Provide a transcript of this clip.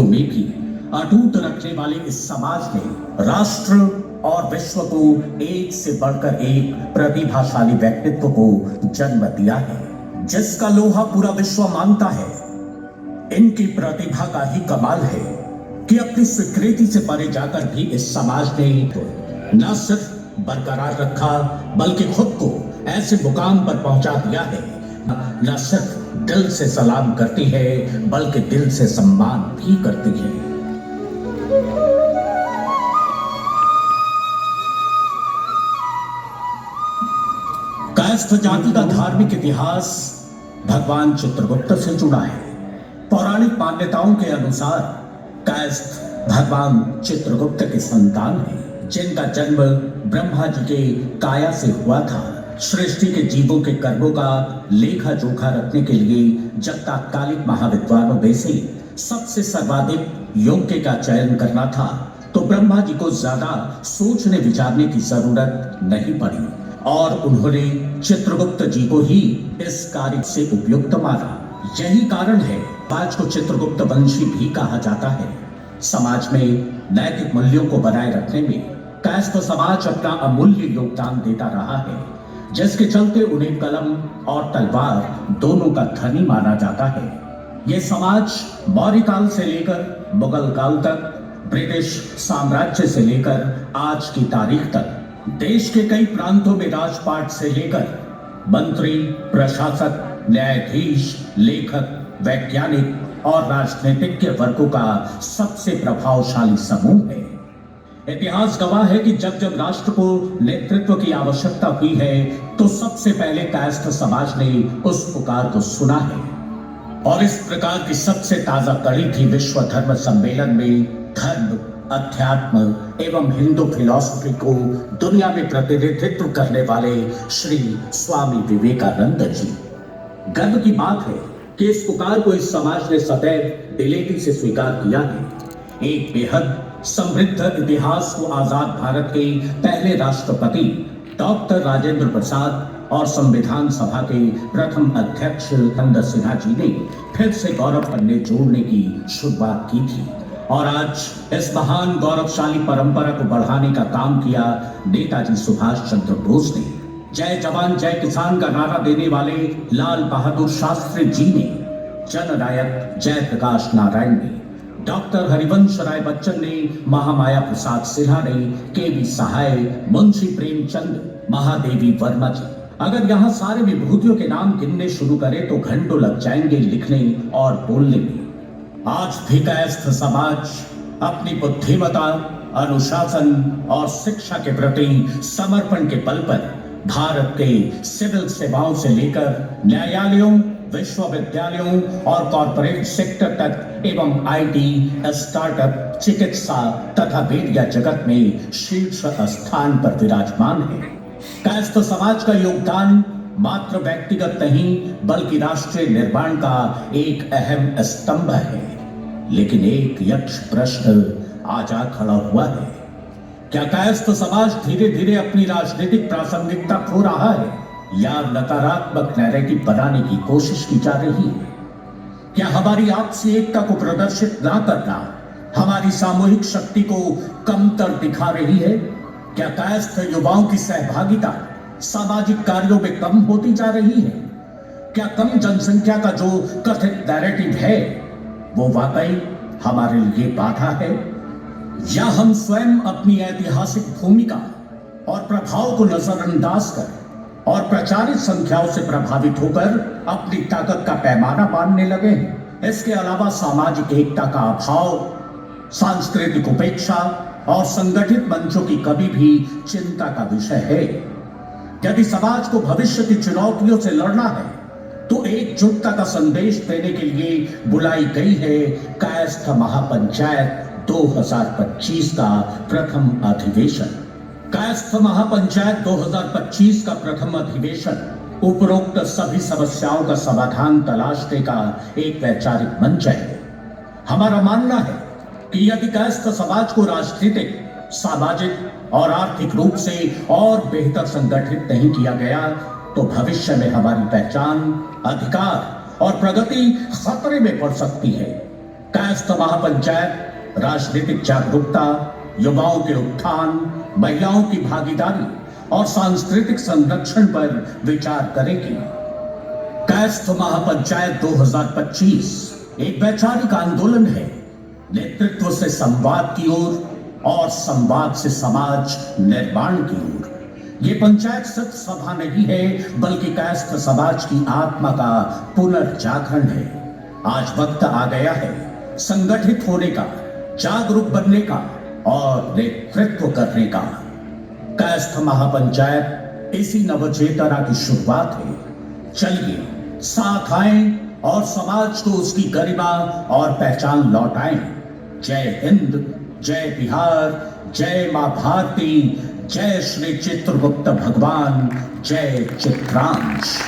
में भी अटूट रखने वाले इस समाज ने राष्ट्र और विश्व को एक से बढ़कर एक प्रतिभाशाली व्यक्तित्व को जन्म दिया है, जिसका लोहा पूरा विश्व मानता है। इनकी प्रतिभा का ही कमाल है कि अपनी स्वीकृति से परे जाकर भी इस समाज ने न सिर्फ बरकरार रखा बल्कि खुद को ऐसे मुकाम पर पहुंचा दिया है, न सिर्फ दिल से सलाम करती है बल्कि दिल से सम्मान भी करती है। कायस्थ जाति का धार्मिक इतिहास भगवान चित्रगुप्त से जुड़ा है। पौराणिक मान्यताओं के अनुसार कायस्थ भगवान चित्रगुप्त के संतान हैं, जिनका जन्म ब्रह्मा जी के काया से हुआ था। सृष्टि के जीवों के कर्मों का लेखा जोखा रखने के लिए जब तात्कालिक महाविद्वानों में से सबसे सर्वाधिक योग्य का चयन करना था तो ब्रह्मा जी को ज्यादा सोचने विचारने की जरूरत नहीं पड़ी और उन्होंने चित्रगुप्त जी को ही इस कार्य से उपयुक्त माना। यही कारण है आज को चित्रगुप्त वंशी भी कहा जाता है। समाज में नैतिक मूल्यों को बनाए रखने में कायस्थ समाज अपना अमूल्य योगदान देता रहा है, जिसके चलते उन्हें कलम और तलवार दोनों का धनी माना जाता है। यह समाज मौर्य काल से लेकर मुगल काल तक, ब्रिटिश साम्राज्य से लेकर आज की तारीख तक देश के कई प्रांतों में राजपाट से लेकर मंत्री, प्रशासक, न्यायाधीश, लेखक, वैज्ञानिक और राजनीतिज्ञ वर्गों का सबसे प्रभावशाली समूह है। इतिहास गवाह है कि जब जब राष्ट्र को नेतृत्व की आवश्यकता हुई है तो सबसे पहले कायस्थ समाज ने उस पुकार को सुना है और इस प्रकार की सबसे ताजा कड़ी थी विश्व धर्म सम्मेलन में धर्म, अध्यात्म एवं हिंदू फिलॉसफी को दुनिया में प्रतिनिधित्व करने वाले श्री स्वामी विवेकानंद जी। गर्व की बात है कि इस पुकार को इस समाज ने सदैव दिलेरी से स्वीकार किया है। एक बेहद समृद्ध इतिहास को आजाद भारत के पहले राष्ट्रपति डॉक्टर राजेंद्र प्रसाद और संविधान सभा के प्रथम अध्यक्ष नंद सिन्हा जी ने फिर से गौरव पन्ने जोड़ने की शुरुआत की थी और आज इस महान गौरवशाली परंपरा को बढ़ाने का काम किया नेताजी सुभाष चंद्र बोस ने। जय जवान जय किसान का नारा देने वाले लाल बहादुर शास्त्री जी ने, जननायक जयप्रकाश नारायण ने, डॉक्टर हरिवंश राय बच्चन ने, महामाया प्रसाद सिन्हा ने, के.वी. सहाय, मुंशी प्रेमचंद, महादेवी वर्मा जी। अगर यहाँ सारे विभूतियों के नाम गिनने शुरू करें तो घंटों लग जाएंगे लिखने और बोलने में। आज भी कायस्थ समाज अपनी बुद्धिमता, अनुशासन और शिक्षा के प्रति समर्पण के बल पर भारत के सिविल सेवाओं से लेकर न्यायालयों, विश्वविद्यालयों और कॉर्पोरेट सेक्टर तक एवं आईटी, स्टार्टअप, चिकित्सा तथा मीडिया जगत में शीर्ष स्थान पर विराजमान है। कायस्थ समाज का योगदान मात्र व्यक्तिगत नहीं बल्कि राष्ट्रीय निर्माण का एक अहम स्तंभ है। लेकिन एक यक्ष प्रश्न आज आ खड़ा हुआ है, क्या कायस्थ समाज धीरे धीरे अपनी राजनीतिक प्रासंगिकता खो रहा है या नकारात्मक नैरेटिव बनाने की कोशिश की जा रही है? क्या हमारी आपसी एकता को प्रदर्शित ना करना हमारी सामूहिक शक्ति को कमतर दिखा रही है? क्या कायस्थ युवाओं की सहभागिता सामाजिक कार्यों में कम होती जा रही है? क्या कम जनसंख्या का जो कथित नैरेटिव है वो वाकई हमारे लिए बाधा है, या हम स्वयं अपनी ऐतिहासिक भूमिका और प्रभाव को नजरअंदाज कर और प्रचारित संख्याओं से प्रभावित होकर अपनी ताकत का पैमाना बांधने लगे हैं? इसके अलावा सामाजिक एकता का अभाव, सांस्कृतिक उपेक्षा और संगठित मंचों की कमी भी चिंता का विषय है। यदि समाज को भविष्य की चुनौतियों से लड़ना है तो एकजुटता का संदेश देने के लिए बुलाई गई है कायस्थ महापंचायत 2025 का प्रथम अधिवेशन। कायस्थ महापंचायत 2025 का प्रथम अधिवेशन उपरोक्त सभी समस्याओं का समाधान तलाशने का एक वैचारिक मंच है। हमारा मानना है कि यदि कायस्थ समाज को राजनीतिक, सामाजिक और आर्थिक रूप से और बेहतर संगठित नहीं किया गया तो भविष्य में हमारी पहचान, अधिकार और प्रगति खतरे में पड़ सकती है। कायस्थ महापंचायत राजनीतिक जागरूकता, युवाओं के उत्थान, महिलाओं की भागीदारी और सांस्कृतिक संरक्षण पर विचार करेगी। कायस्थ महापंचायत 2025 एक वैचारिक आंदोलन है, नेतृत्व से संवाद की ओर और संवाद से समाज निर्माण की ओर। ये पंचायत सिर्फ सभा नहीं है, बल्कि कायस्थ समाज की आत्मा का पुनर्जागरण है। आज वक्त आ गया है संगठित होने का, जागरूक बनने का और नेतृत्व करने का। कायस्थ महापंचायत इसी नवचेतना की शुरुआत है। चलिए साथ आएं और समाज को उसकी गरिमा और पहचान लौटाएं। जय हिंद, जय बिहार, जय मां भारती, जय श्री चित्रगुप्त भगवान, जय चित्रांश।